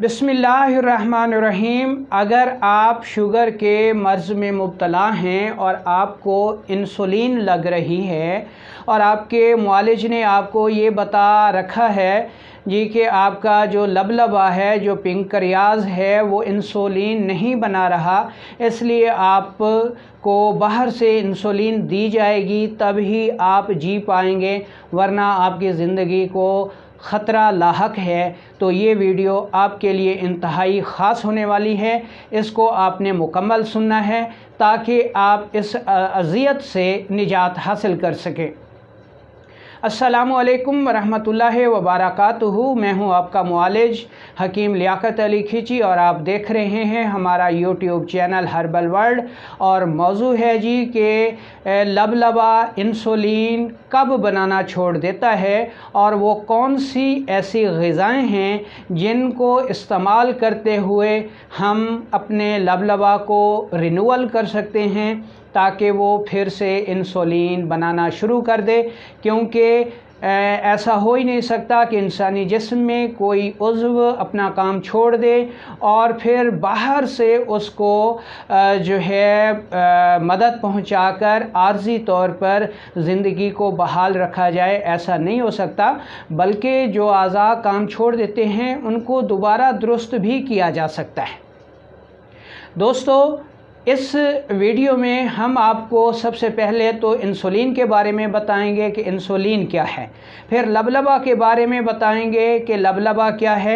बिस्मिल्लाहिर्रहमानिर्रहीम। अगर आप शुगर के मर्ज़ में मुब्तला हैं और आपको इंसुलिन लग रही है और आपके मुआलिज ने आपको ये बता रखा है जी कि आपका जो लबलबा है, जो पिंक्रियाज़ है, वो इंसुलिन नहीं बना रहा, इसलिए आपको बाहर से इंसुलिन दी जाएगी तभी आप जी पाएंगे, वरना आपकी ज़िंदगी को ख़तरा लाहक है। तो ये वीडियो आपके लिए इंतहाई ख़ास होने वाली है, इसको आपने मुकम्मल सुनना है ताकि आप इस अज़ियत से निजात हासिल कर सकें। अस्सलामु अलैकुम वरहमतुल्लाहि वबरकातुहू। मैं हूं आपका मुआलिज हकीम लियाकत अली खींची और आप देख रहे हैं हमारा यूट्यूब चैनल हर्बल वर्ल्ड। और मौजू है जी कि लबलबा इंसुलिन कब बनाना छोड़ देता है और वो कौन सी ऐसी ग़िज़ाएँ हैं जिनको इस्तेमाल करते हुए हम अपने लबलबा को रिन्यूअल कर सकते हैं ताकि वो फिर से इंसुलिन बनाना शुरू कर दे। क्योंकि ऐसा हो ही नहीं सकता कि इंसानी जिस्म में कोई उज़्व अपना काम छोड़ दे और फिर बाहर से उसको जो है मदद पहुंचाकर आर्जी तौर पर ज़िंदगी को बहाल रखा जाए। ऐसा नहीं हो सकता, बल्कि जो आज़ा काम छोड़ देते हैं उनको दोबारा दुरुस्त भी किया जा सकता है। दोस्तों, इस वीडियो में हम आपको सबसे पहले तो इंसुलिन के बारे में बताएंगे कि इंसुलिन क्या है, फिर लबलबा के बारे में बताएंगे कि लबलबा क्या है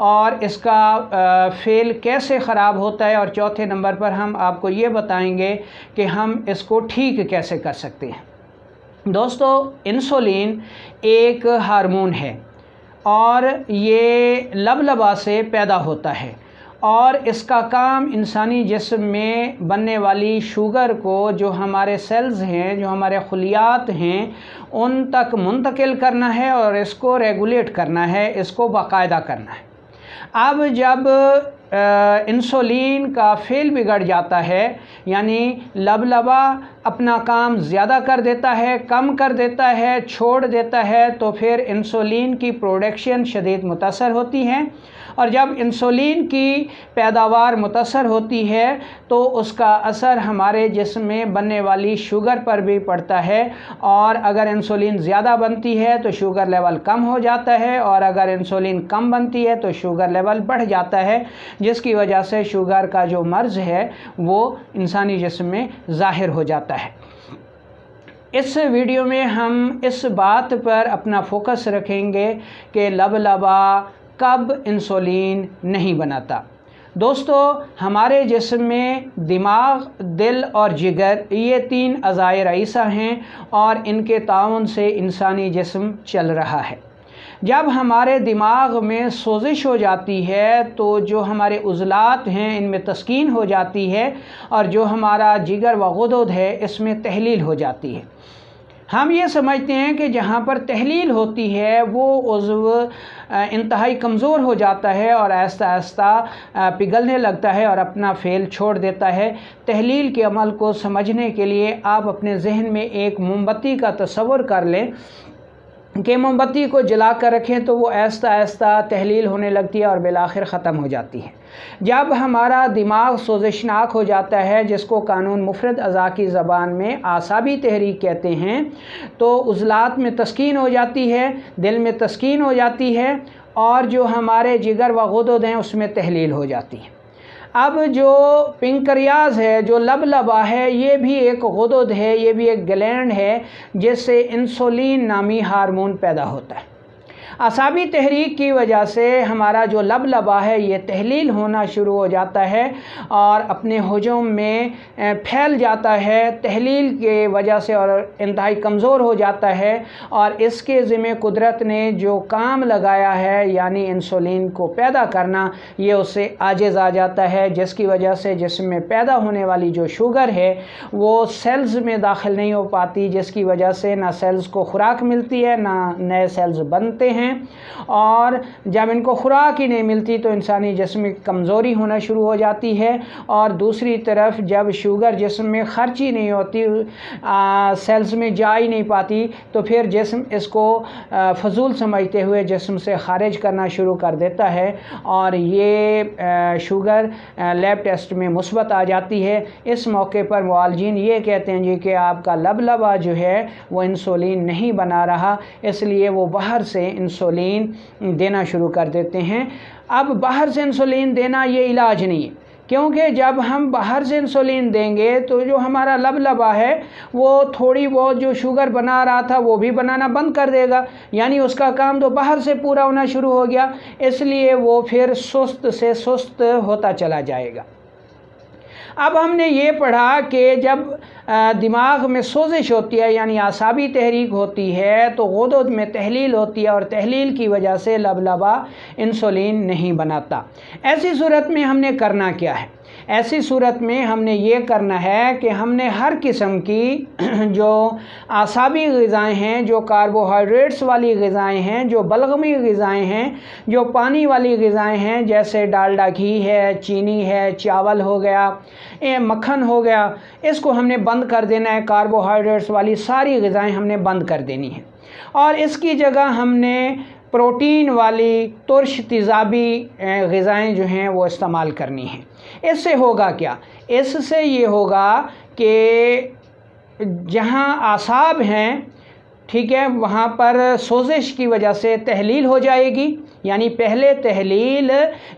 और इसका फेल कैसे ख़राब होता है, और चौथे नंबर पर हम आपको ये बताएंगे कि हम इसको ठीक कैसे कर सकते हैं। दोस्तों, इंसुलिन एक हार्मोन है और ये लबलबा से पैदा होता है और इसका काम इंसानी जिस्म में बनने वाली शुगर को, जो हमारे सेल्स हैं, जो हमारे खुलियात हैं, उन तक मुंतकिल करना है और इसको रेगुलेट करना है, इसको बाकायदा करना है। अब जब इंसुलिन का फेल बिगड़ जाता है, यानी लबलबा अपना काम ज़्यादा कर देता है, कम कर देता है, छोड़ देता है, तो फिर इंसुलिन की प्रोडक्शन शदीद मुतासर होती है। और जब इंसुलिन की पैदावार मुतासर होती है तो उसका असर हमारे जिस्म में बनने वाली शुगर पर भी पड़ता है। और अगर इंसुलिन ज़्यादा बनती है तो शुगर लेवल कम हो जाता है, और अगर इंसुलिन कम बनती है तो शुगर लेवल बढ़ जाता है, जिसकी वजह से शुगर का जो मर्ज़ है वो इंसानी जिस्म में ज़ाहिर हो जाता है। इस वीडियो में हम इस बात पर अपना फोकस रखेंगे कि लबलबा कब इंसुलिन नहीं बनाता। दोस्तों, हमारे जिस्म में दिमाग, दिल और जिगर, ये तीन अज़ाए रईसा हैं और इनके ताउन से इंसानी जिस्म चल रहा है। जब हमारे दिमाग में सोजिश हो जाती है तो जो हमारे उज़लात हैं इनमें तस्कीन हो जाती है, और जो हमारा जिगर व गुदुद है इसमें तहलील हो जाती है। हम ये समझते हैं कि जहाँ पर तहलील होती है वो उज़्व इंतहाई कमज़ोर हो जाता है और आहिस्ता आहिस्ता पिघलने लगता है और अपना फेल छोड़ देता है। तहलील के अमल को समझने के लिए आप अपने जहन में एक मोमबत्ती का तस्वुर कर लें कि मोमबत्ती को जला कर रखें तो वो आहिस्ता आहिस्ता तहलील होने लगती है और बिलाखिर ख़त्म हो जाती है। जब हमारा दिमाग सोजिशनाक हो जाता है, जिसको कानून मुफरद अज़ा की ज़बान में आसाबी तहरीक कहते हैं, तो उज़लात में तस्कीन हो जाती है, दिल में तस्कीन हो जाती है और जो हमारे जिगर व गुदुद हैं उसमें तहलील हो जाती है। अब जो पिंक्रियाज़ है, जो लबलबा है, ये भी एक गुदुद है, ये भी एक ग्लैंड है जिससे इंसुलिन नामी हार्मोन पैदा होता है। आसाबी तहरीक की वजह से हमारा जो लबलबा है ये तहलील होना शुरू हो जाता है और अपने हुजूम में फैल जाता है तहलील के वजह से और इंतहाई कमज़ोर हो जाता है। और इसके ज़िम्मे कुदरत ने जो काम लगाया है, यानी इंसुलिन को पैदा करना, ये उससे आजिज़ आ जाता है, जिसकी वजह से जिस्म में पैदा होने वाली जो शुगर है वो सेल्स में दाखिल नहीं हो पाती, जिसकी वजह से ना सेल्स को खुराक मिलती है, ना नए सेल्स बनते हैं हैं, और जब इनको खुराक ही नहीं मिलती तो इंसानी जिस्म में कमज़ोरी होना शुरू हो जाती है। और दूसरी तरफ जब शुगर जिस्म में खर्च ही नहीं होती, सेल्स में जा ही नहीं पाती, तो फिर जिस्म इसको फजूल समझते हुए जिस्म से ख़ारिज करना शुरू कर देता है, और ये शुगर लैब टेस्ट में मुस्बत आ जाती है। इस मौके पर मुआलजीन ये कहते हैं जी कि आपका लबलबा जो है वो इंसुलिन नहीं बना रहा, इसलिए वो बाहर से इंसुलिन देना शुरू कर देते हैं। अब बाहर से इंसुलिन देना ये इलाज नहीं है, क्योंकि जब हम बाहर से इंसुलिन देंगे तो जो हमारा लबलबा है वो थोड़ी बहुत जो शुगर बना रहा था वो भी बनाना बंद कर देगा, यानी उसका काम तो बाहर से पूरा होना शुरू हो गया, इसलिए वो फिर सुस्त से सुस्त होता चला जाएगा। अब हमने ये पढ़ा कि जब दिमाग में सोजिश होती है यानी आसाबी तहरीक होती है तो गुदद में तहलील होती है, और तहलील की वजह से लबलबा इंसुलिन नहीं बनाता। ऐसी सूरत में हमने करना क्या है? ऐसी सूरत में हमने ये करना है कि हमने हर किस्म की जो आसाबी ग़िज़ाएँ हैं, जो कार्बोहाइड्रेट्स वाली ग़िज़ाएँ हैं, जो बलगमी ग़िज़ाएँ हैं, जो पानी वाली ग़िज़ाएँ हैं, जैसे डालडा घी है, चीनी है, चावल हो गया, मक्खन हो गया, इसको हमने बंद कर देना है। कार्बोहाइड्रेट्स वाली सारी ग़िज़ाएँ हमने बंद कर देनी है, और इसकी जगह हमने प्रोटीन वाली तुर्श तेज़ाबी ग़िज़ाएँ जो हैं वो इस्तेमाल करनी हैं। इससे होगा क्या? इससे ये होगा कि जहाँ आसाब हैं, ठीक है, वहाँ पर सोजिश की वजह से तहलील हो जाएगी, यानी पहले तहलील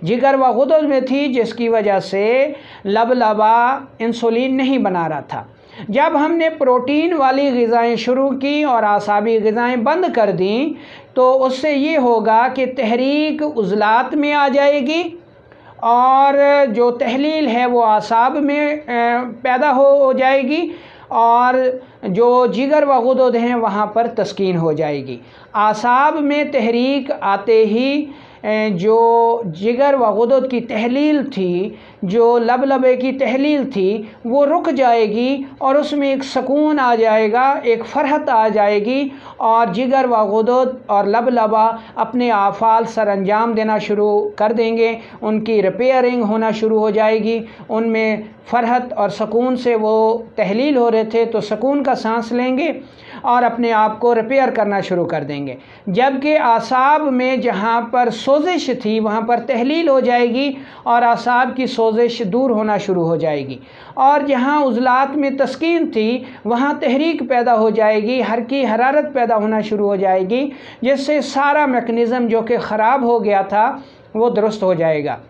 जिगर व गुदद में थी जिसकी वजह से लबलबा इंसुलिन नहीं बना रहा था। जब हमने प्रोटीन वाली ग़िज़ाएँ शुरू की और आसाबी ग़िज़ाएँ बंद कर दी तो उससे ये होगा कि तहरीक उज़लात में आ जाएगी, और जो तहलील है वो आसाब में पैदा हो जाएगी, और जो जिगर व गुदद हैं वहाँ पर तस्कीन हो जाएगी। आसाब में तहरीक आते ही जो जिगर व गुदद की तहलील थी, जो लबलबे की तहलील थी, वो रुक जाएगी और उसमें एक सुकून आ जाएगा, एक फ़रहत आ जाएगी, और जिगर व गुदद और लबलबा अपने आफ़ाल सर अंजाम देना शुरू कर देंगे, उनकी रिपेयरिंग होना शुरू हो जाएगी, उनमें फ़रहत और सुकून से वो तहलील हो रहे थे तो सुकून का सांस लेंगे और अपने आप को रिपेयर करना शुरू कर देंगे। जबकि आसाब में जहाँ पर सोजिश थी वहाँ पर तहलील हो जाएगी और आसाब की सोजिश दूर होना शुरू हो जाएगी, और जहाँ उज़लात में तस्कीन थी वहाँ तहरीक पैदा हो जाएगी, हर की हरारत पैदा होना शुरू हो जाएगी, जिससे सारा मैकेनिज़्म जो कि ख़राब हो गया था वो दुरुस्त हो जाएगा।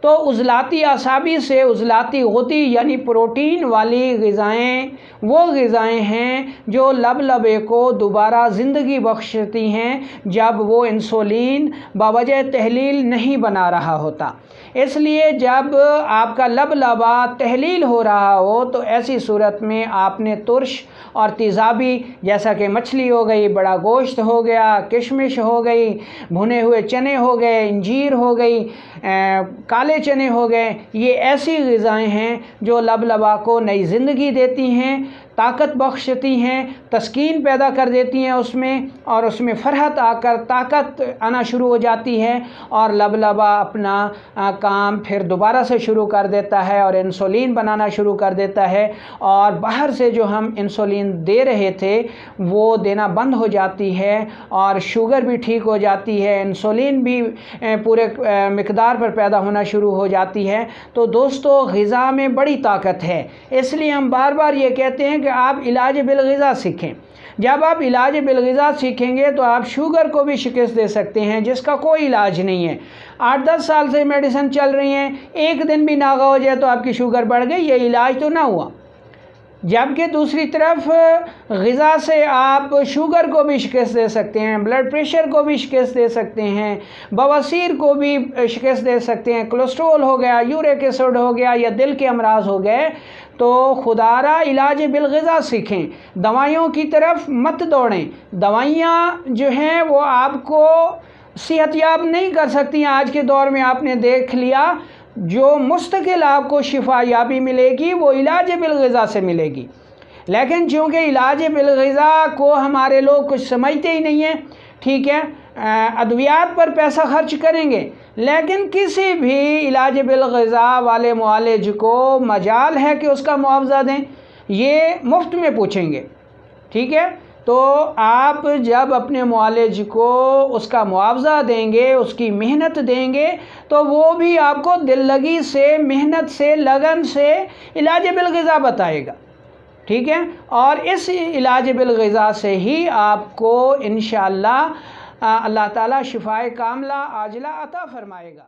तो उज़लाती आसाबी से उज़लाती गुदी यानी प्रोटीन वाली ग़िज़ाएँ वो ग़िज़ाएँ हैं जो लबलबे को दोबारा ज़िंदगी बख्शती हैं जब वो इंसुलिन बावजह तहलील नहीं बना रहा होता। इसलिए जब आपका लबलबा तहलील हो रहा हो तो ऐसी सूरत में आपने तुर्श और तेज़ाबी, जैसा कि मछली हो गई, बड़ा गोश्त हो गया, किशमिश हो गई, भुने हुए चने हो गए, इंजीर हो गई, काले चने हो गए, ये ऐसी ग़िज़ाएँ हैं जो लबलबा को नई ज़िंदगी देती हैं, ताकत बख्शती हैं, तस्कीन पैदा कर देती हैं उसमें, और उसमें फ़रहत आकर ताकत आना शुरू हो जाती है, और लबलबा अपना काम फिर दोबारा से शुरू कर देता है और इंसुलिन बनाना शुरू कर देता है, और बाहर से जो हम इंसुलिन दे रहे थे वो देना बंद हो जाती है, और शुगर भी ठीक हो जाती है, इंसुलिन भी पूरे मिक़दार पर पैदा होना शुरू हो जाती है। तो दोस्तों, ग़िज़ा में बड़ी ताकत है, इसलिए हम बार बार ये कहते हैं कि आप इलाज बिलग़िज़ा सीखें। जब आप इलाज बिलग़िज़ा सीखेंगे तो आप शुगर को भी शिकस्त दे सकते हैं जिसका कोई इलाज नहीं है। 8-10 साल से मेडिसिन चल रही हैं, एक दिन भी नागा हो जाए तो आपकी शुगर बढ़ गई, ये इलाज तो ना हुआ। जबकि दूसरी तरफ ग़िज़ा से आप शुगर को भी शिकस्त दे सकते हैं, ब्लड प्रेशर को भी शिकस्त दे सकते हैं, बवासीर को भी शिकस्त दे सकते हैं, कोलेस्ट्रॉल हो गया, यूरिक एसिड हो गया, या दिल के अमराज हो गए। तो खुदारा इलाज बिलग़िज़ा सीखें, दवाइयों की तरफ मत दौड़ें। दवाइयाँ जो हैं वो आपको सेहतयाब नहीं कर सकती हैं। आज के दौर में आपने देख लिया, जो मुस्तकिल आपको शिफा याबी मिलेगी वो इलाज बिलग़िज़ा से मिलेगी। लेकिन चूँकि इलाज बिलग़िज़ा को हमारे लोग कुछ समझते ही नहीं हैं, ठीक है, अद्वियात पर पैसा खर्च करेंगे, लेकिन किसी भी इलाज बिलग़िज़ा वाले मुआलिज को मजाल है कि उसका मुआवजा दें, ये मुफ्त में पूछेंगे। ठीक है, तो आप जब अपने मुआलिज को उसका मुआवजा देंगे, उसकी मेहनत देंगे, तो वो भी आपको दिल लगी से, मेहनत से, लगन से इलाज बिलग़िज़ा बताएगा। ठीक है, और इस इलाज बिलग़िज़ा से ही आपको इंशाअल्लाह अल्लाह ताला शिफ़ाए कामिला आजिला अता फ़रमाएगा।